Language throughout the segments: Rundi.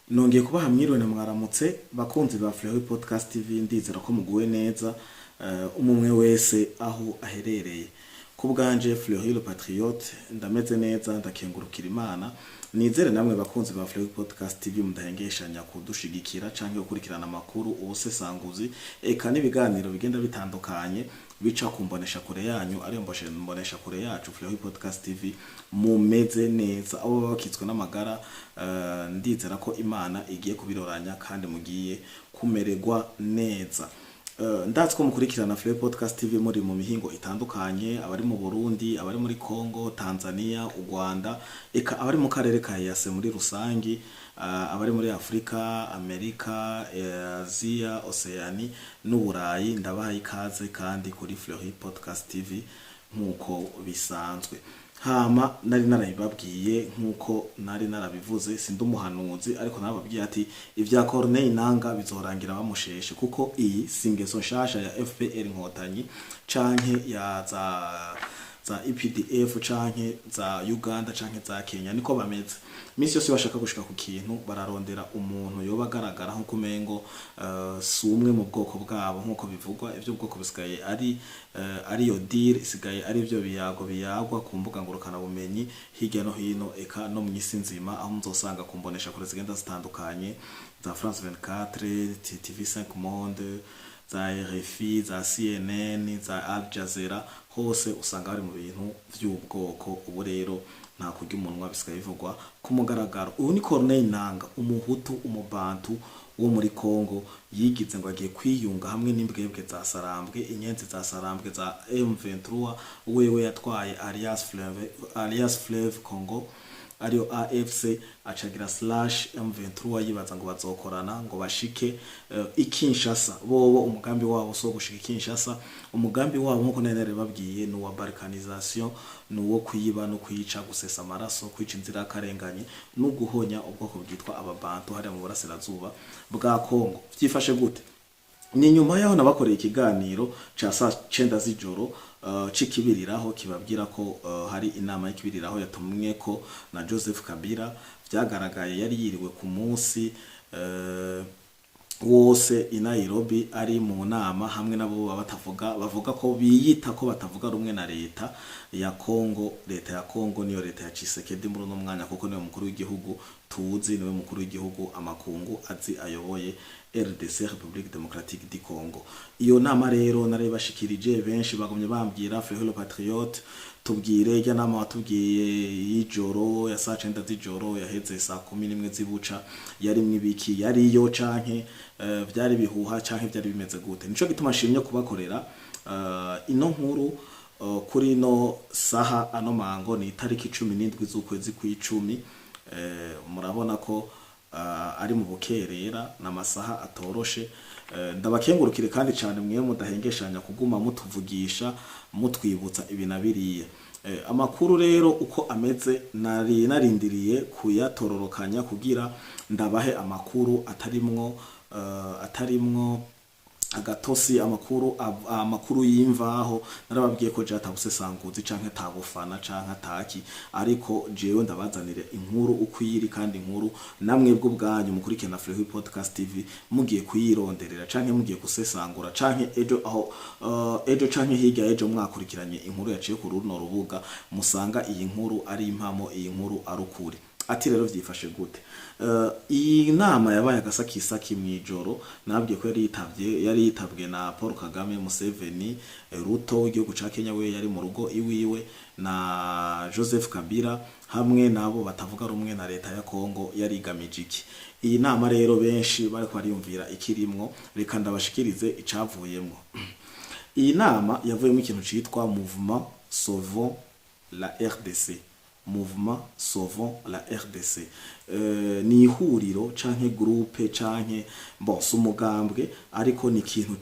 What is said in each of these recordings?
Nongeye kubaha mwiriwe na mwaramutse bakunzi ba Fleury Podcast TV, ndizera ko muguwe neza umwe wese aho aherereye. Ku bwanje Fleury le Patriote ndameze neza, ndakengurukira Imana. Nizere namwe bakunzi ba Fleury Podcast TV mudahengeshanya kudushigikira canke gukurikirana amakuru ubusesanguzi eka n'ibiganiro bigenda bitandukanye bica kumbonesha kure yanyu, ari mbonesha kure yacu Fleury Podcast TV. Mumeze neza abo bakitswe n'amagara, ndizera ko Imana igiye kubiroranya kandi mugiye kumererwa neza. Ndazi ko mukurikirana Fleury Podcast TV muri mu mihingo itandukanye, abari mu Burundi, abari muri Congo, Tanzania, u Rwanda, eka abari mu karere ka EAC muri rusangi, abari muri Afrika, Amerika, Asia, Oceani n'Uburayi. Ndabaha ikaze kandi kuri Fleury Podcast TV nkuko bisanzwe. Hama nari narabibabwiye nkuko nari narabivuze, sindi umuhanuzi ariko narababwiye ati ivya Corneille Nangaa bizorangira bamusheshe, kuko iyi singeso nshasha ya FPR Inkotanyi canke ya za EPDF canke za Uganda canke za Kenya niko bameze. Misi yose bashaka gushika ku kintu bararondera umuntu yoba agaragara nko kumengo sumwe mu bwoko bwabo nkuko bivugwa. Ivyo bwoko bisigaye ari yo deal, isigaye ari byo biyagwa ku mbuga ngurukana bumenyi hirya no hino, eka no mu isi nzima, aho muzosanga kumbonesha kure zigenda zitandukanye za France 24, TV5 Monde, za RFI, za CNN, za Al Jazeera, hose usanga bari mu bintu vy'ubwoko. Ubu rero nta kurya umunwa bisigaye bivugwa ku mugaragaro. Uyu ni Corneille Nangaa, umuhutu, umubantu wo muri Congo, yigize ngo agiye kwiyunga hamwe n'imbwebwe za Sarambwe, inyenzi za Sarambwe za M23. Wewe yatwaye alias Fleuve Congo ariyo AFC, acagira /M23 yibaza ngo bazokorana ngo bashike ikinshasa. Bobo umugambi wabo so gushika ikinshasa, umugambi wabo nkuko nari babwiye no wa balkanisation, no wo kuyiba no kwica, gusesa amaraso, kwica inzira karenganye no guhonya ubwoko bwitwa ababantu hari mu burasirazuba bwa Congo. Vyifashe gute? Ni nyuma yaho nabakoreye ikiganiro ca saa 9 z'ijoro cikibiriraho kibabwira ko hari inama y'ikibiriraho yatumwe ko na Joseph Kabila. Vyagaragaye yari yiriwe ku munsi wose i Nairobi ari mu nama hamwe nabo bavuga ko biyita ko batavuga rumwe na leta ya Congo. Leta ya Congo niyo leta ya Tshisekedi muri no mwanya, kuko niwe mukuru w'igihugu tuzi, niwe mukuru w'igihugu amakungu azi ayoboye RDC, Republique Democratique du Congo. Iyo nama rero nari bashikirije, benshi bagomye bambwira Fleury le Patriote tubwire ya nama watubwiye y'ijoro ya saa 9 z'ijoro yaheze saa 11 zibuca yari mwibiki, yari yo canke vyari bihuha canke vyari bimeze gute? Nico gituma shimye kubakorera ino nkuru kuri no saha ano mango. Ni tariki 17 z'ukwezi kw'icumi. Murabona ko ari mu bukerera n'amasaha atoroshe. Ndabakengurukire kandi cyane mwe mudahengeshanya kuguma mutuvugisha mutwibutsa ibinabiriye. Amakuru rero uko ameze nari narindiriye kuyatororokanya kugira ndabahe amakuru atarimwo agatosi, amakuru y'imvaho. Narababwiye ko jata busesanguzi canke tabufana canke ataki, ariko jewe ndabazanire inkuru ukwiri, kandi inkuru namwe bwo bwanyu mukurikirana Fleury Podcast TV mugiye kuyironderera canke mugiye kusesangura canke ejo canke hirya ejo mwakurikiranye inkuru yaciye ku runo rubuga musanga iyi nkuru ari impamo, iyi nkuru arukuri. Ati rero vyifashe gute? Iyi nama yabaye agasakisaki mwijoro. Nabwiye ko yari yitabwe na Paul Kagame, Museveni, Ruto w'igihugu ca Kenya we yari mu rugo iwiwe, na Joseph Kabila hamwe nabo batavuga rumwe na leta ya Congo yari igamije iki. Iyi nama rero benshi bariko bariyumvira ikirimwo, reka ndabashikirize icavuyemwo. Iyi nama yavuyemo ikintu citwa Mouvement Sauvons la RDC. Mouvement Sauvons la RDC. Ni ihuriro canke groupe canke umugambwe, ariko ni ikintu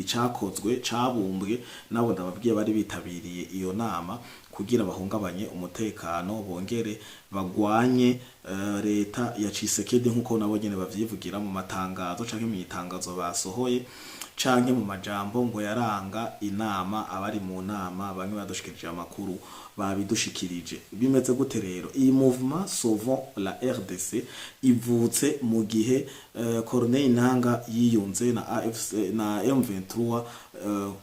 cakozwe cabumbwe nabo ndababwiye bari bitabiriye iyo nama kugira bahungabanye umutekano, bongere bagwanye leta ya Tshisekedi nkuko nabo nyene bavyivugira mu matangazo canke mu itangazo basohoye canke mu majambo ngo yaranga inama. Abari mu nama bamwe badushikirije amakuru babidushikirije. Bimeze gute rero? Iyi mouvement Sauvons la RDC ivutse mu gihe Corneille Nangaa yiyunze na AFC na M23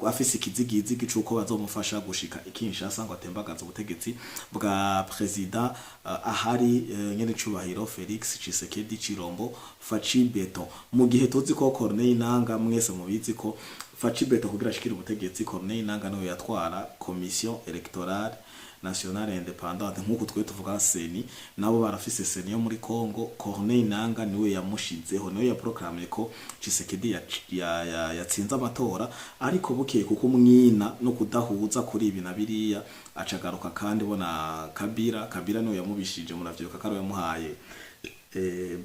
afise ikizigizigi cuko bazomufasha gushika Kinshasa ngo atembagaza ubutegetsi bwa president ahari nyene cubahiro Felix Tshisekedi Chilombo Faci Beton. Mu gihe tuzi ko Corneille Nangaa mwese mubizi ko Faci Beton kugira ashikira ubutegetsi, Corneille Nangaa niwe yatwara Commission Electorale Nationale Independante nkuko twe tuvuga seni, nabo barafise seni yo muri Congo. Corneille Nangaa niwe yamushizeho, niwe yaproclame ko Tshisekedi yatsinze amatora, ariko bukeye kuko umwina no kudahuza kuri ibi na biriya acagaruka kandi bona Kabila niwe yamubishije, muravyibuka ko yamuhaye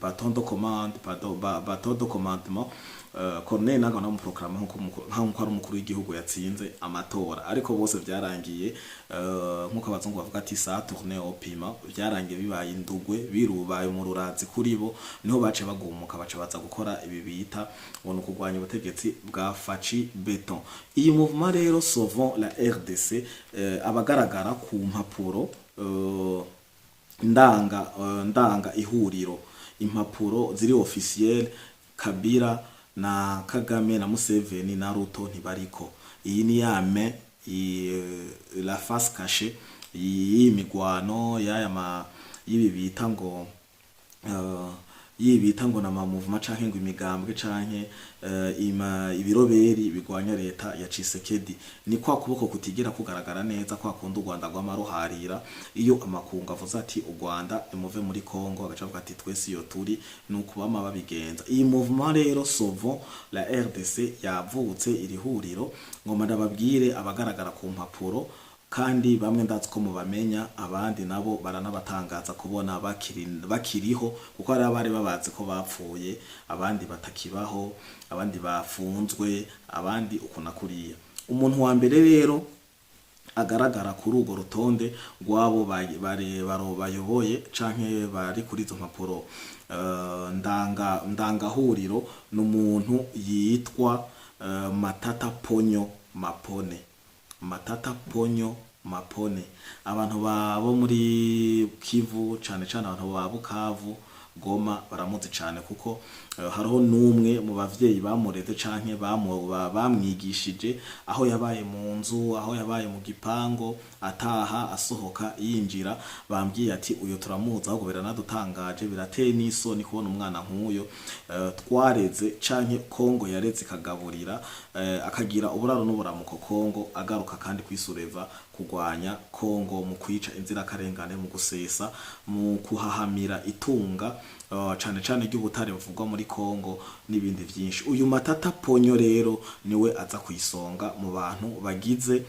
baton de commande, baton de commandement. Corneille Nangaa namuproclame nkuko ari umukuru w'igihugu yatsinze amatora, ariko bose byarangiye nkuko abazungu bavuga ati ça tourner au piment, byarangiye bibaye indugwe, birubaye mu rurazi kuri bo, niho bace bagumuka baca baza gukora ibi bita ngo kugwanya ubutegetsi bwa Faci Beton. Iyi mouvement rero Sauvons la RDC abagaragara ku mpapuro ndanga ihuriro, impapuro ziri officiel. Kabila na Kagame na Museveni na Ruto ntibariko. Iyi ni yame la face cachée y'imigwano yibi bita ngo yibita ngo na movement canke ngo imigambwe canke ibiroberi bigwanya leta ya Tshisekedi. Ni kwa kuboko kutigera kugaragara neza kwa kundi u Rwanda rw'amaruharira iyo amakunga avuze ati u Rwanda imuve muri Congo, agacavuga ati twese iyo turi nuko bama babigenza. Iyi mouvement rero Sauvons la RDC yavutse iri huriro ngoma ndababwire abagaragara ku mpapuro, kandi bamwe ndazi ko mubamenya, abandi nabo baranabatangaza kubona bakiriho kuko ari abari babazi ko bapfuye, abandi batakibaho, abandi bafunzwe, abandi ukuna kuriya. Umuntu wa mbere rero agaragara kuri urwo rutonde rwabo bayoboye canke bari kuri izo mpapuro ndangahuriro n'umuntu yitwa Matata Ponyo Mapone. Matata Ponyo Mapone. Abantu babo muri Kivu cane abantu ba Bukavu, Goma baramuzi cane kuko hariho numwe mu bavyeyi bamureze canke bamwigishije aho yabaye mu nzu, aho yabaye mu gipango, ataha asohoka yinjira, bambwiye ati uyo turamuzi, ahubwo biranadutangaje, birateye n'isoni kubona umwana nk'uyo twareze canke Kongo yareze kagaburira akagira uburaro n'uburamuko Kongo, agaruka kandi kwisureva kugwanya Kongo mu kwica inzirakarengane, mu gusesa, mu kuhahamira itunga cane ry'ubutare buvugwa muri Kongo n'ibindi vyinshi. Uyu Matata Ponyo rero niwe aza kwisonga mu bantu bagize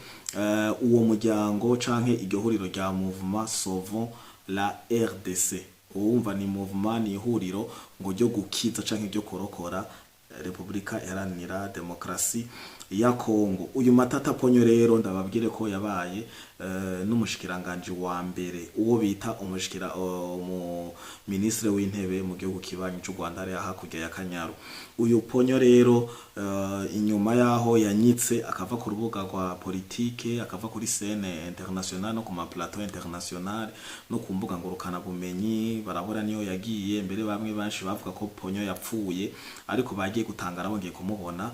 uwo muryango canke igihuriro rya Mouvement Sauvons la RDC. Uwumva ni mouvement, ni ihuriro ngo ryo gukiza canke ryo korokora Republika Iharanira Demokarasi ya Kongo. Uyu Matata Ponyo rero ndababwire ko yabaye n'umushikiranganje wa mbere, uwo bita ministre w'intebe mu gihugu kibanyi cy'u Rwanda ari hakurya ya Kanyaru. Uyu Ponyo rero inyuma yaho yanyitse akava ku rubuga rwa politique, akava kuri scène internationale no ku ma plateau international no ku mbuga ngurukana bumenyi, barabura niyo yagiye mbere. Bamwe banshi bavuga ko Ponyo yapfuye, ariko bagiye gutangara bongeye kumubona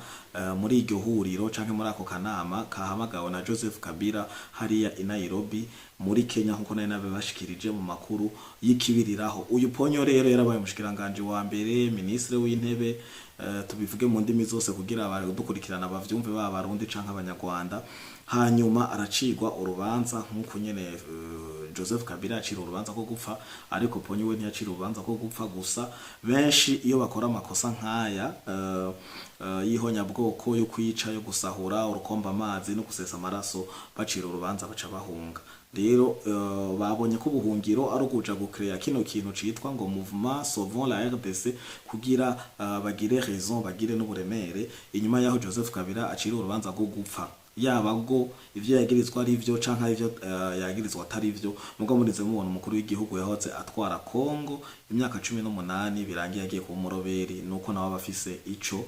muri iryo huriro canke muri ako kanama kahamagawe na Joseph Kabila hariya i Nairobi muri Kenya, nkuko nari nabibashikirije mu makuru y'ikibiriraho. Uyu Ponyo rero yarabaye umushikiranganje wa mbere, ministre w'intebe, tubivuge mu ndimi zose kugira abadukurikirana bavyumve b'abarundi canke abanyarwanda. Hanyuma aracigwa urubanza nkuko nyene Joseph Kabila acira urubanza ko gupfa, ariko Ponyo we ntiyacira urubanza ko gupfa gusa. Benshi iyo bakora amakosa nkaya y'ihonyabwoko, yo kwica, yo gusahura, urukomba amazi no gusesa amaraso, bacira urubanza baca bahunga. Rero babonye ko ubuhungiro ari ukuja gucrea kino kintu citwa ngo Mouvement Sauvons la RDC kugira bagire raison, bagire n'uburemere. Inyuma yaho Joseph Kabila acira urubanza rwo gupfa, yaba go ivyo yagirizwa ari vyo canke ivyo yagirizwa atari vyo. Mugo murize mubona umukuru w'igihugu yahoze atwara Kongo imyaka 18 birangiye yagiye ku muroberi, nuko nawe abafise ico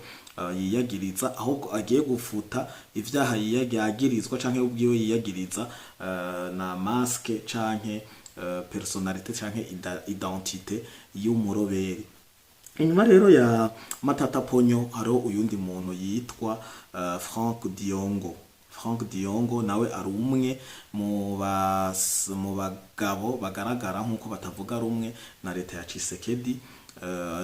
yiyagiriza, ahubwo agiye gufuta ivyaha yagirizwa canke ubwiwe yiyagiriza na masque canke personalite canke identite y'umuroberi. Inyuma rero ya Matata Ponyo hariho uyundi muntu yitwa Frank Diongo. Frank Diongo nawe ari umwe mu bagabo bagaragara nkuko batavuga rumwe na leta ya Tshisekedi.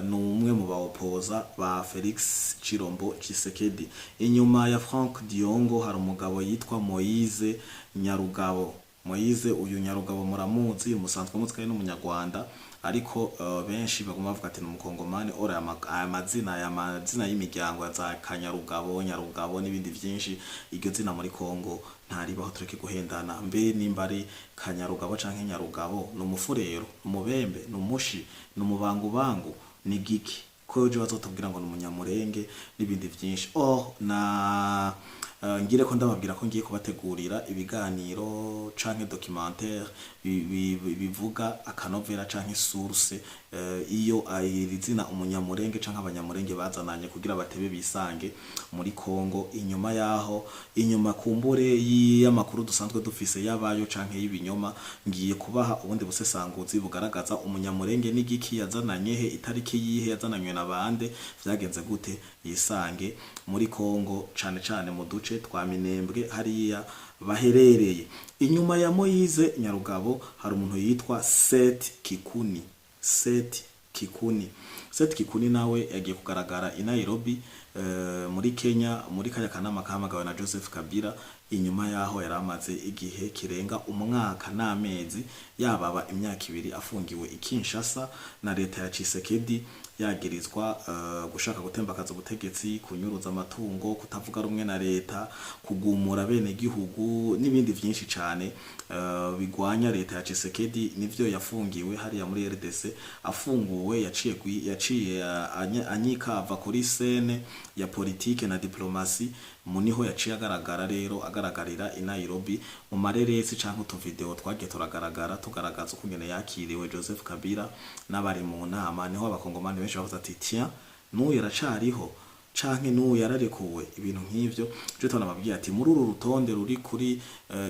Ni umwe mu baopoza ba Felix Chilombo Tshisekedi. Inyuma ya Frank Diongo hari umugabo yitwa Moise Nyarugabo. Moise uyu Nyarugabo muramuzi, musanzwe muzikaye n'umunyarwanda, ariko benshi baguma bavuga ati n'umukongomani. Ora amazina y'imiryango ya za Kanyarugabo, Nyarugabo n'ibindi vyinshi, iryo zina muri Kongo ntaribaho, tureke guhendana. Mbe nimba ari Kanyarugabo canke Nyarugabo, n'umufurero, umubembe, n'umushi, n'umubangubangu, ni giki ko je bazotubwira ngo n'umunyamurenge n'ibindi vyinshi. Na ngire ko ndababwira ko ngiye kubategurira ibiganiro canke documentaire bivuga akanovera canke source iyo ayizina umunyamurenge canke abanyamurenge bazananye kugira batebe bisange muri Kongo. Inyuma yaho, inyuma kumbure y'amakuru dusanzwe dufise yabayo canke y'ibinyoma, ngiye kubaha ubundi busesanguzi bugaragaza umunyamurenge n'igiki yazananye he, itariki yihe yazananywe na bande, vyagenze gute yisange muri Kongo, cane mu duce twa Minembwe hariya baherereye. Inyuma ya Moise Nyarugabo hari umuntu yitwa Seth Kikuni. Seth Kikuni nawe yagiye kugaragara i Nairobi muri Kenya muri kaya kanama kahamagawe na Joseph Kabila. Inyuma yaho yaramaze igihe kirenga umwaka n'amezi, yababa imyaka 2 afungiwe i Kinshasa na leta ya Tshisekedi, yagirizwa gushaka gutembakaza ubutegetsi, kunyuruza amatungo, kutavuga rumwe na leta, kugumura bene gihugu n'ibindi vyinshi cane bigwanya leta ya Tshisekedi. Nivyo yafungiwe hariya muri RDC. Afunguwe yaciye anyikava kuri scene ya politike na diplomasi, muniho yaciye agaragara rero agaragarira i Nairobi mu mareresi canke utu video twagiye tugaragaza ukungene yakiriwe Joseph Kabila n'abari mu nama. Niho abakongomani benshi bavuze ati tiens, n'uyu yaracariho canke n'uyu yararekuwe, ibintu nk'ivyo. Je tunababwiye ati muri uru rutonde ruri kuri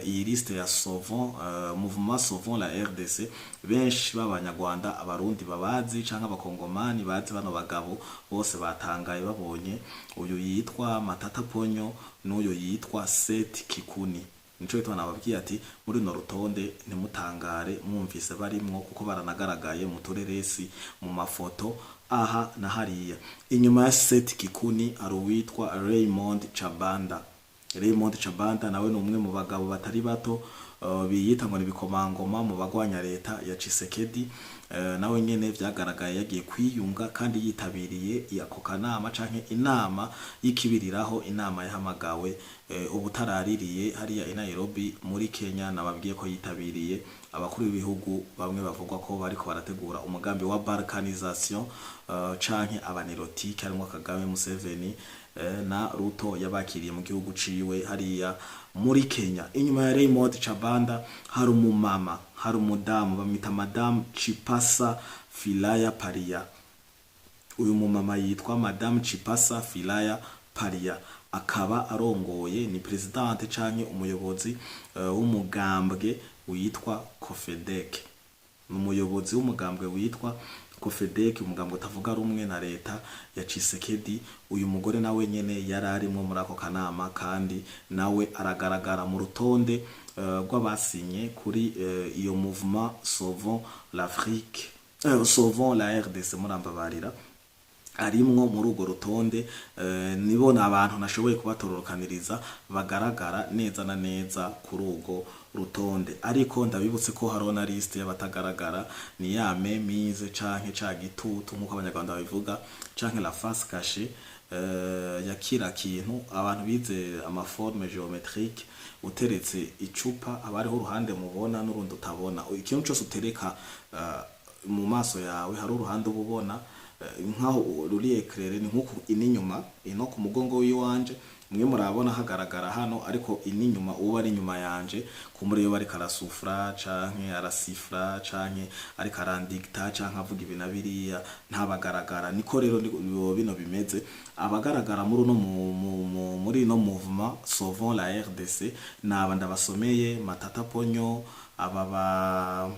iyi liste ya Sauvons Mouvement Sauvons la RDC, benshi b'abanyarwanda, abarundi babazi canke abakongomani bazi bano bagabo bose batangaye babonye uyu yitwa Matata Ponyo n'uyu yitwa Seth Kikuni. Nico gituma nababwiye ati muri no rutonde ntimutangare mwumvise barimwo, kuko baranagaragaye mu tureresi mu mafoto aha na hariya. Inyuma ya Seth Kikuni ari uwitwa Raymond Chabanda. Raymond Chabanda nawe ni umwe mu bagabo batari bato biyita ngo nibikomangoma mu bagwanya leta ya Tshisekedi. Nawe nyene vyagaragaye yagiye kwiyunga kandi yitabiriye yako kanama canke inama y'ikibiriraho, inama yahamagawe ubutaraririye hariya i Nairobi muri Kenya. Nababwiye ko yitabiriye abakuru b'ibihugu bamwe bavugwa ko bariko barategura umugambi wa balkanisation canke abanerotike, harimo Kagame, Museveni na Ruto yabakiriye mu gihugu ciwe hariya muri Kenya. Inyuma ya Raymond Chabanda hari umumama, hari umudamu bamita Madame Chipasa Filaya Paria. Uyu mumama yitwa Madame Chipasa Filaya Paria, akaba arongoye, ni presidente canke umuyobozi w'umugambwe witwa Kofedek. Umuyobozi w'umugambwe witwa Kofedek, umugambwe utavuga rumwe na leta ya Tshisekedi. Uyu mugore nawe nyene yararimo muri ako kanama, kandi nawe aragaragara mu rutonde rw'abasinye kuri iyo Mouvement Sauvons l'Afrique, Sauvons la RDC murambabarira. Arimwo muri urwo rutonde. Nibona abantu nashoboye kubatororokaniriza bagaragara neza na neza kuri urwo rutonde, ariko ndabibutse ko hariho na liste y'abatagaragara, ni ya mise canke ca gitutu nkuko abanyarwanda babivuga, canke la face cachée ya kira kintu. Abantu bize amaforme géométrique, uteretse icupa abariho uruhande mubona n'urundi utabona. Ikintu cyose utereka mu maso yawe hari uruhande ubona nkaho ruri éclairé, ni nkuko ininyuma ino ku mugongo w'iwanje mwe murabona hagaragara hano ariko ini nyuma uwo ari nyuma yanje kumure yo bari karasufra canke arasifra canke ari karandikta canke avuga ibina biriya ntabagaragara niko rero bino bimeze abagaragara muri no muri no mouvement Sauvons la RDC naba ndabasomeye Matata Ponyo ababa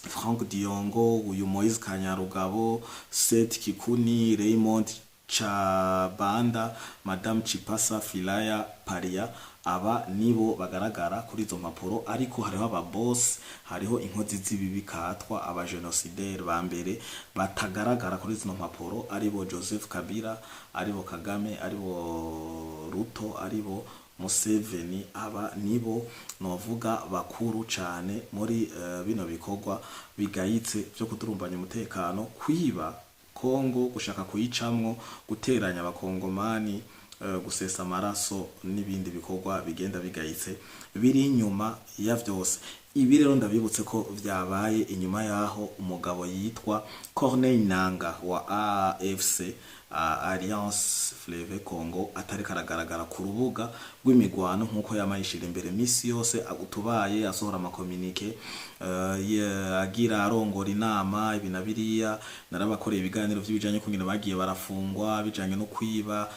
Frank Diongo uyu Moise Kanyarugabo Seth Kikuni Raymond Chabanda Madame Chipasa Filaya Paria aba nibo bagaragara kuri izo mpapuro ariko hariho aba boss hariho inkozi z'ibibi katwa aba genocidaire ba mbere batagaragara kuri izo mpapuro aribo Joseph Kabila aribo Kagame aribo Ruto aribo Museveni aba nibo novuga bakuru cane muri bino bikorwa bigayitse byo kudurumbanya umutekano kwiba Kongo gushaka kuyicamwo guteranya abakongomani gusesa amaraso n'ibindi bikorwa bigenda bigayitse biri inyuma ya vyose ibi rero ndabibutse ko vyabaye inyuma yaho umugabo yitwa Corneille Nangaa wa AFC Alliance Fleuve Congo atari karagaragara ku rubuga rw'imigwano nkuko yamayishira imbere misi yose agutubaye asohora amakomunike agira arongora inama ibinabiriya narabakoreye ibiganiro by'ibijanye kungena bagiye barafungwa bijanye no kwiba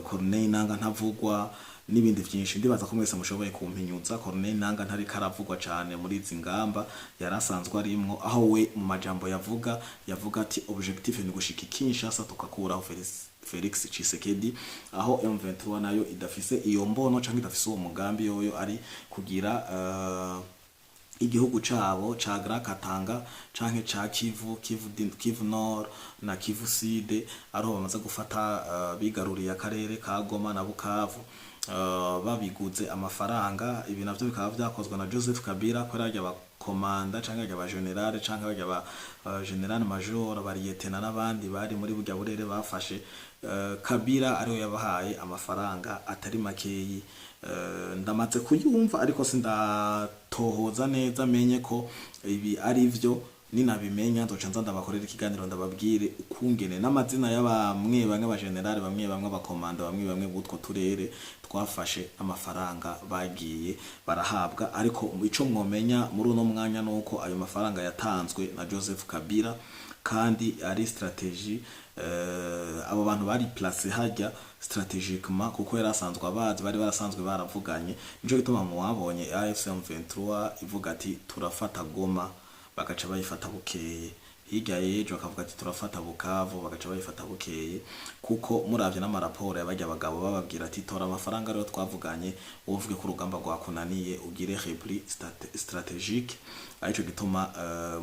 Corneille Nangaa ntavugwa n'ibindi byinshi ndibaza ko mwese mushoboye kumpinyuza Corneille Nangaa ntari karavugwa cyane muri izi ngamba yarasanzwe arimwo aho we mu majambo yavuga ati objectif ni gushika Kinshasa tukakuraho Felix Tshisekedi aho M23 nayo idafise iyo mbono canke idafise uwo mugambi yoyo ari kugira igihugu cabo ca Grand Katanga canke ca Kivu Nord na Kivu Sud ariho bamaze gufata bigaruriye akarere ka Goma na Bukavu babiguze amafaranga ibi navyo bikaba vyakozwe na Joseph Kabila ko yarajya abakomanda canke aba general canke aba general major bariyetena n'abandi bari muri burya burere bafashe Kabila ariyo yabahaye amafaranga atari makeyi ndamaze kuyumva ariko sindatohoza neza menye ko ibi ari vyo ninabimenya nzoca nza ndabakorera ikiganiro ndababwire ukungene n'amazina y'abamwe bamwe ba general bamwe abakomanda bamwe butwo turere twafashe amafaranga bagiye barahabwa ariko ico mwomenya muri uno mwanya nuko ayo mafaranga yatanzwe na Joseph Kabila kandi ari strategie abo bantu bari place hajya strategiquement kuko yarasanzwe abazi bari barasanzwe baravuganye nico gituma mu wabonye AFC M23 ivuga ati turafata Goma bagaca bayifata bukeye hirya yejo akavuga ati turafata Bukavu bagaca bayifata bukeye kuko muravye n'amaraporo yabajya abagabo bababwira ati tora amafaranga rero twavuganye uvuge ku rugamba rwakunaniye ugire repli strategique arico gituma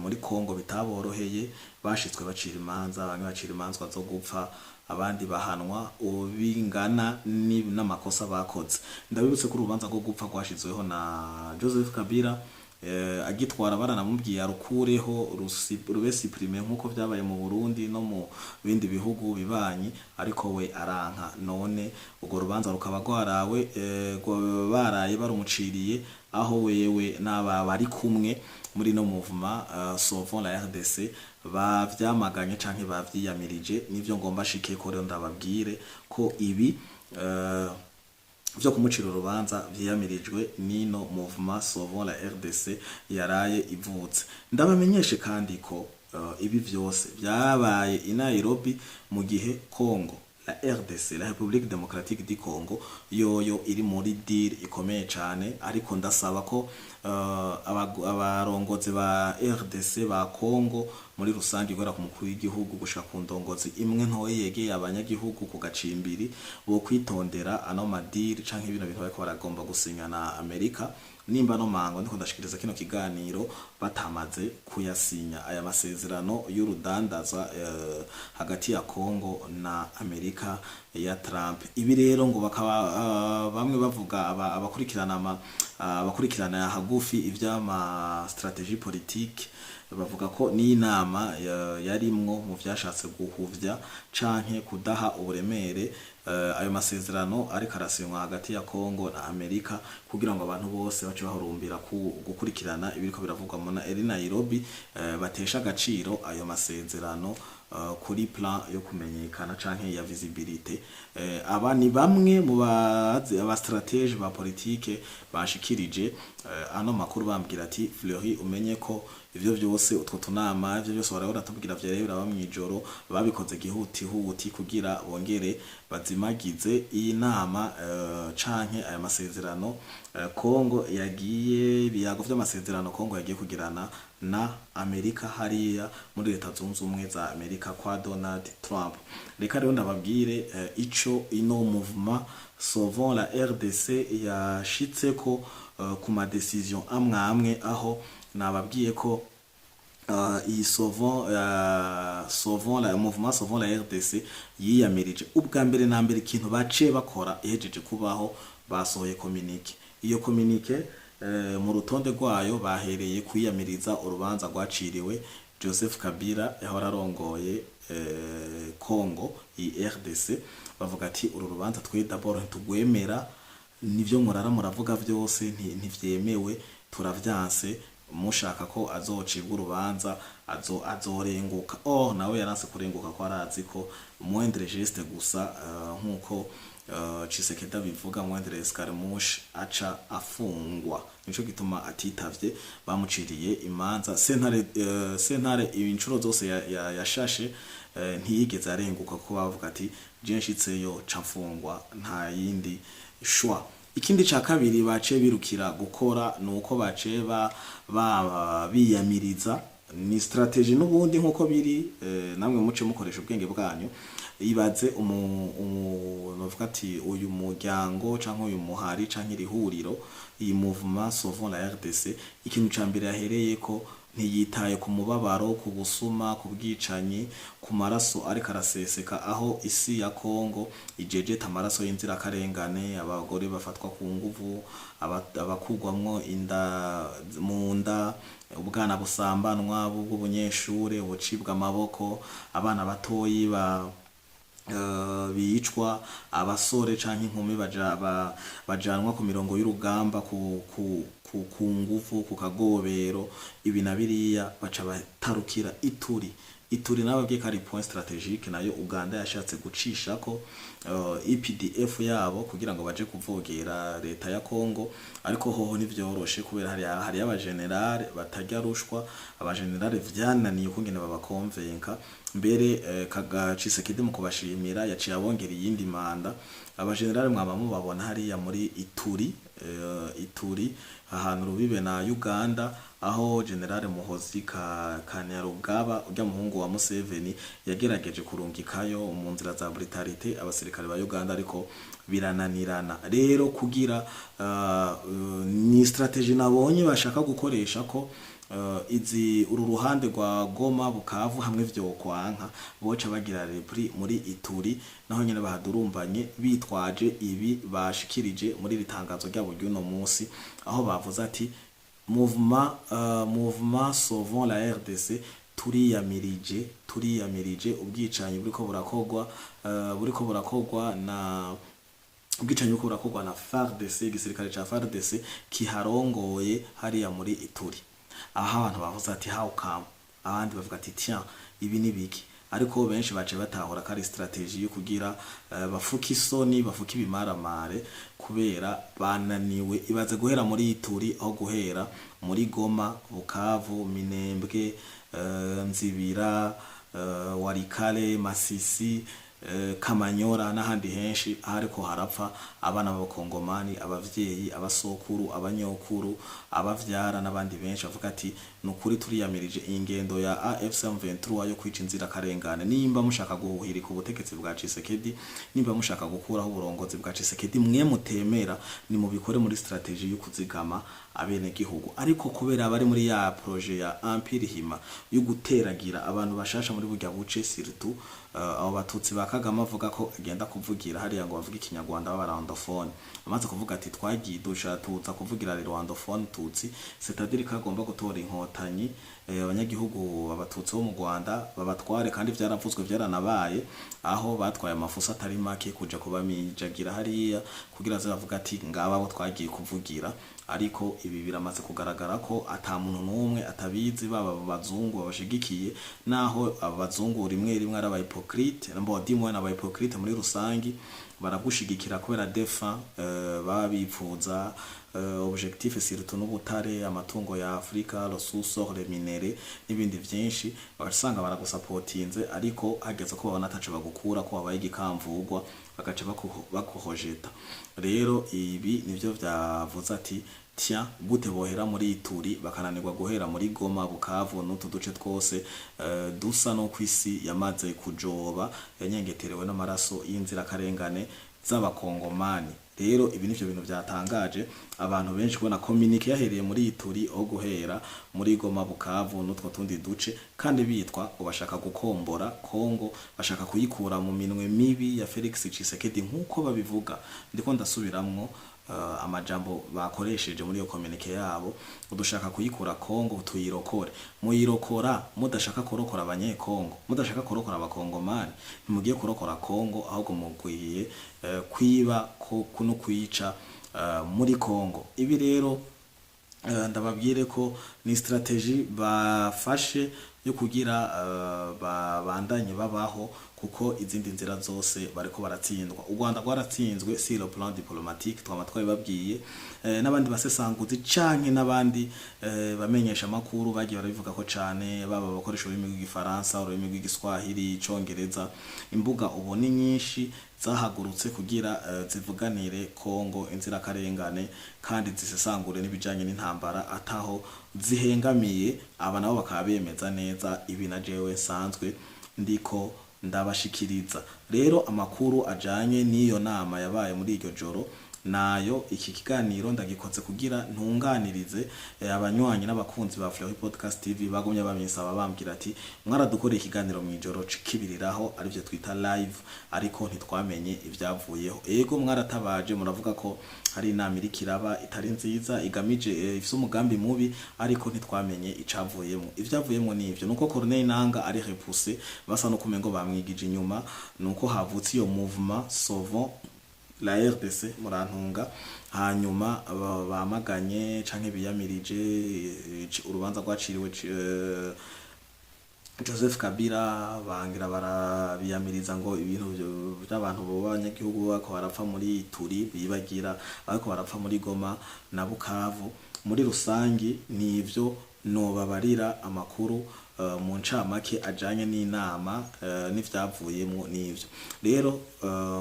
muri Kongo bitaboroheye bashitswe bacira imanza bamwe bacira imanzwa zo gupfa abandi bahanwa ubingana n'amakosa bakoze ndabibutse ko urubanza rwo gupfa rwashizweho na Joseph Kabila agitwara baranamubwiye arukureho rube supprimer nkuko byabaye mu Burundi no mu bindi bihugu bibanyi ariko we aranka none ugo rubanza rukaba gwarawe baraye barumuciriye aho wewe n'aba bari kumwe muri no mouvement Sauvons la RDC bavyamaganye canke bavyiyamirije nivyo ngomba shike ko rero ndababwire ko ibi vyo kumucira urubanza vyiyamirijwe nino mouvement Sauvons la RDC yaraye ivutse ndabamenyeshe kandi ko ibi vyose byabaye i Nairobi mu gihe Congo la RDC la République démocratique du Congo yoyo iri muri deal ikomeye cyane ariko ndasaba ko abarongozi ba RDC ba Congo muri rusangi gora ku mukuru w'igihugu gushaka ku ndongozi imwe ntoye yegeye abanyagihugu ku gacimbiri bo kwitondera ano madiri canke ibintu bintu bariko baragomba gusinya na Amerika nimba no mango ndiko ndashikiriza kino kiganiro batamaze kuyasinya aya masezerano y'urudandaza hagati ya Congo na Amerika ya Trump ibi rero ngo bakaba bamwe bavuga abakurikirana hagufi ivyama strategie politique bavuga ko ni inama yarimwo mu vyashatse guhuvya canke kudaha uburemere ayo masezerano ari karasinywa hagati ya Congo na Amerika kugira ngo abantu bose bace bahurumbira gukurikirana ibiriko biravugwa mu Nairobi batesha agaciro ayo masezerano kuri plan yo kumenyekana canke ya visibilité. Aba ni bamwe mu aba stratege ba politique bashikirije ano makuru bambwira ati Fleury umenye ko ivyo vyose utwo tunama ivyo byose barahora tubwira vyarebe biraba mwijoro babikoze gihuti kugira bongere bazimagize iyi nama canke aya masezerano Kongo yagiye biyago vy'amasezerano Kongo yagiye kugirana na Amerika hariya muri leta zunze ubumwe za Amerika kwa Donald Trump. Reka rero ndababwire ico ino mouvement Sauvons la RDC yashitseko ku ma decision amwe aho nababwiye ko iyi Sauvons la mouvement Sauvons la RDC yiyamirije ubwa mbere na mbere ikintu bace bakora ihejeje kubaho basohoye communique. Iyo communique mu rutonde rwayo bahereye kwiyamiriza urubanza rwaciriwe Joseph Kabila yahora arongoye Congo i RDC. Bavuga ati uru rubanza twe d'abord ntugwemera, nivyo murara muravuga vyose ntivyemewe, turavyanse, mushaka ko azocibwa urubanza azorenguka. Nawe yaranse kurenguka ko arazi ko moindre geste gusa nkuko Tshisekedi bivuga moindre escarmouche aca afungwa. Nico gituma atitavye bamuciriye imanza sentare inshuro zose yashashe ntiyigeze arenguka ko bavuga ati je nshitseyo camfungwa nta yindi shwa. Ikindi ca kabiri bace birukira gukora nuko bace biyamiriza ni strategy n'ubundi nkuko biri namwe muce mukoresha ubwenge bwanyu. Ibaze novuga ati uyu muryango canke uyu muhari canke irihuriro iyi mouvement Sauvons la RDC ikintu ca mbere yahereye ko ntiyitaye ku mubabaro, ku busuma, ku bwicanyi, ku maraso ariko araseseka aho isi ya Kongo ijejeta amaraso y'inzira karengane, abagore bafatwa ku nguvu, abakugwamwo inda mu nda, ubwana busambanwa bw'ubunyeshure, ubucibwa amaboko, abana batoyi bicwa, abasore canke inkumi bajanwa ku mirongo y'urugamba ku nguvu, ku kagobero, ibi na biriya baca batarukira Ituri nababwiye ko ari point strategique nayo Uganda yashatse gucisha ko EPDF yabo kugira ngo baje kuvogera leta ya Kongo, ariko hoho nivyoroshe kubera hari abagenerale batajya rushwa, abagenerale vyananiye ukungene babakonvenka. Mbere Tshisekedi mu kubashimira yaciye abongera iyindi manda. Abagenerale mwaba mubabona hariya muri Ituri ahantu rubibe na Uganda, aho General Muhozi Kainerugaba ujya muhungu wa Museveni yagerageje kurungikayo mu nzira za brutalite abasirikare ba Uganda, ariko birananirana. Rero kugira ni strategy nabonye bashaka gukoresha ko uru ruhande rwa Goma, Bukavu hamwe vyo kwanka boca bagira repri muri Ituri, naho nyene bahadurumbanye bitwaje ibi bashikirije muri ritangazo ryabo ry'uno munsi, aho bavuze ati mouvement Sauvons la RDC turiyamirije ubwicanyi buriko burakogwa na ubwicanyi buriko burakogwa na FARDC, igisirikare ca FARDC kiharongoye hariya muri Ituri. Aha abantu bavuze ati how come, abandi bavuga ati tiens ibi ni biki, ariko benshi bace batahora kari strategy yo kugira bafuka isoni, bafuka ibimaramare kubera bananiwe. Ibaze guhera muri Ituri aho guhera muri Goma, Bukavu, Minembwe, Nzibira, Warikale, Masisi, Kamanyora n'ahandi henshi ariko harapfa abana b'abakongomani, abavyeyi, abasokuru, abanyokuru, abavyara n'abandi benshi. Bavuga ati nukuri turiyamirije ingendo ya AFC/M23 yo kwica inzira karengane. Nimba mushaka guhuhira ku butegetsi bwa Tshisekedi, nimba mushaka gukuraho uburongozi bwa Tshisekedi, mwe mutemera ni mu bikore muri strategy yo kuzigama abene gihugu. Ariko kubera abari muri ya projet ya Empire Hima yo guteragira abantu bashasha muri burya buce, surtout abo batutsi bakagama avuga ko agenda kuvugira hariya ngo bavuga ikinyarwanda b'abarandophone, amaze kuvuga ati twagiye dushatutsa kuvugira rwandophone tutsi, c'est-à-dire ko agomba gutora inkotanyi abanyagihugu abatutsi bo mu Rwanda babatware, kandi vyaravuzwe vyaranabaye aho batwaye amafuso atari make kuja kubamijagira hariya kugira zavuga ati ngaba abo twagiye kuvugira. ariko ibi biramaze kugaragara ko ata muntu n'umwe atabizi, baba abazungu babashigikiye naho abazungu rimwe rimwe ari abahipokrite nabo dimwe n'abahipokrite muri rusangi baragushigikira kubera defa baba bipfuza objectif surtout n'ubutare, amatungo ya Afrika, ressources les minéraux n'ibindi vyinshi, bagasanga baragusapotinze ariko hageze ko babona ataco bagukura ko wabaye igikamvugwa bagaca bakuhojeta. Rero ibi nivyo vyavuze ati tya gute bohera muri Ituri bakananirwa guhera muri Goma, Bukavu n'utu duce twose dusa no kwisi yamaze kujoba yanyengeterewe n'amaraso y'inzira karengane z'abakongomani. Rero ibi nivyo bintu vyatangaje abantu benshi kubona communique yahereye muri Ituri aho guhera muri Goma, Bukavu n'utwo tundi duce, kandi bitwa ubashaka gukombora Kongo, bashaka kuyikura mu minwe mibi ya Felix Tshisekedi nkuko babivuga. Ndiko ndasubiramwo amajambo bakoresheje muri iyo communique yabo, udushaka kuyikura Kongo tuyirokore. Muyirokora mudashaka kurokora abanyekongo, mudashaka kurokora abakongomani, ntimugiye kurokora Kongo ahubwo mugwiye kwiba kuno kwica muri Kongo. Ibi rero ndababwire ko ni strategie bafashe yo kugira bandanye babaho, kuko izindi nzira zose bariko baratsindwa. U Rwanda rwaratsinzwe sur le plan diplomatique, twamatwaye babwiye n'abandi basesanguzi canke n'abandi bamenyesha makuru bagiye barabivuga ko cane, baba bakoresha ururimi rw'igifaransa, ururimi rw'igiswahili, icongereza. Imbuga ubu ni nyinshi zahagurutse kugira zivuganire Kongo inzira karengane kandi zisesangure n'ibijanye n'intambara ataho zihengamiye. Aba nabo bakaba bemeza neza ibi na jewe sanzwe ndiko ndabashikiriza. Rero amakuru ajanye n'iyo nama yabaye muri iryo joro nayo iki kiganiro ndagikoze kugira ntunganirize abanywanyi n'abakunzi ba Fleury Podcast TV bagumye bamisaba bambwira ati mwaradukoreye ikiganiro mu ijoro cikibiriraho arivyo twita live, ariko ntitwamenye ivyavuyeho. Ego mwaratabaje muravuga ko hari inama iri kiraba itari nziza igamije ifise umugambi mubi, ariko ntitwamenye icavuyemo. Ivyavuyemo nivyo nuko Corneille Nangaa ari repoussé, basa no kumengo bamwigije inyuma, nuko havutse iyo mouvement Sauvons la RDC murantunga, hanyuma bamaganye canke biyamirije urubanza rwaciriwe Joseph Kabila, bangira barabiyamiriza ngo ibintu by'abantu b'abanyagihugu bako barapfa muri Ituri bibagira ariko barapfa muri Goma na Bukavu. Muri rusangi nivyo nobabarira amakuru mu ncamake ajanye n'inama n'ivyavuyemo nivyo. Rero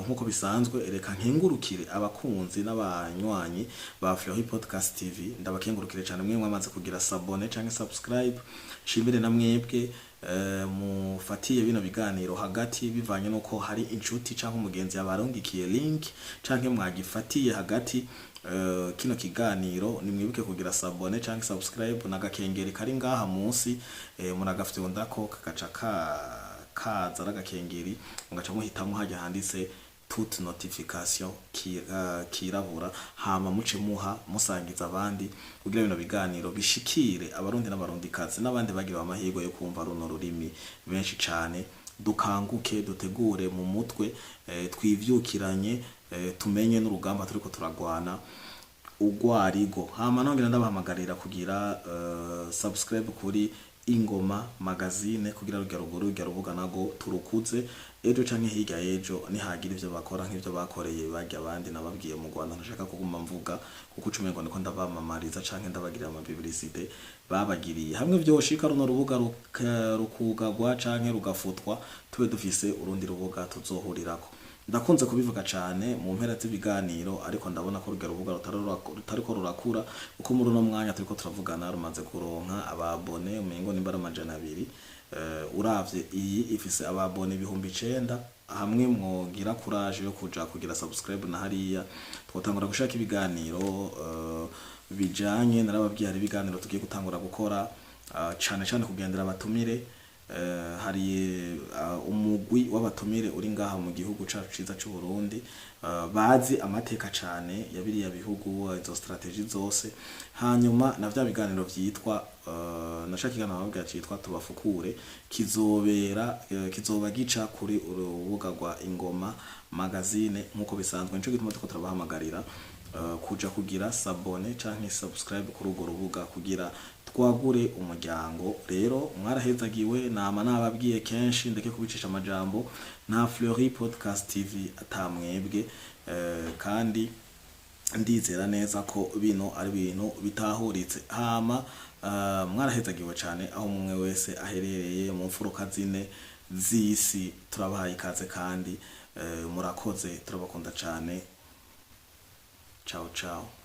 nkuko bisanzwe reka nkengurukire abakunzi n'abanywanyi ba Fleury Podcast TV, ndabakengurukire cyane mwe mwamaze kugira sabone canke subscribe. Shimire na mwebwe mufatiye bino biganiro hagati bivanye nuko hari inshuti canke umugenzi yabarongikiye link canke mwagifatiye hagati kino kiganiro. Nimwibuke kugira sabone canke subscribe n'agakengeri kari ngaha munsi, muragafyonda ko kagaca kaza ragakengeri, mugaca muhitamo hajya handitse toute notification kirabura, hama muce muha musangiza abandi kugira bino biganiro bishikire abarundi n'abarundikazi n'abandi bagira amahirwe yo kumva runo rurimi benshi cane. Dukanguke dutegure mu mutwe, twivyukiranye, tumenye n'urugamba turiko turagwana ugwarigo. Hama nongera ndabahamagarira kugira subscribe kuri Ingoma magazine kugira rugya rubuga nago turukuze ejo canke hirya ejo nihagira ivyo bakora nk'ivyo bakoreye bajya abandi nababwiye mu Rwanda. Ntashaka kuguma mvuga kuko ucumengo niko ndabamamariza canke ndabagirira ama publicité babagiriye. Hamwe vyoshika runo rubuga rukugagwa canke rugafutwa, tube dufise urundi rubuga tuzohurirako. Ndakunze kubivuga cane mu mpera z'ibiganiro, ariko ndabona ko rugero rubuga rutariko rurakura uko muri no mwanya turiko turavugana rumaze kuronka ababone umengo nimbara amajana 2. Uravye iyi ifise ababone 9,000. Hamwe mwogira courage yo kuja kugira subscribe na hariya twotangura gushaka ibiganiro bijanye narababwiye hari ibiganiro tugiye gutangura gukora cane kugendera abatumire. Hari umugwi w'abatumire uri ngaha mu gihugu cacu ciza cy'u Burundi, bazi amateka cane ya biriya bihugu, izo strategie zose. Hanyuma na vya biganiro vyitwa nashaka iganiro babwira citwa tubafukure, kizoba gica kuri urubuga rwa Ingoma magazine nkuko bisanzwe. Nico gituma turiko turabahamagarira kuja kugira sabone canke subscribe kuri urwo rubuga kugira twagure umuryango. Rero mwarahezagiwe, nama nababwiye kenshi ndeke kubicisha amajambo, nta Fleury Podcast TV atamwebwe, kandi ndizera neza ko bino ari ibintu bitahuritse. Hama mwarahezagiwe cyane aho umwe wese aherereye mu mfuruka zine z'isi, turabahaye ikaze kandi murakoze, turabakunda cyane. Ciao ciao.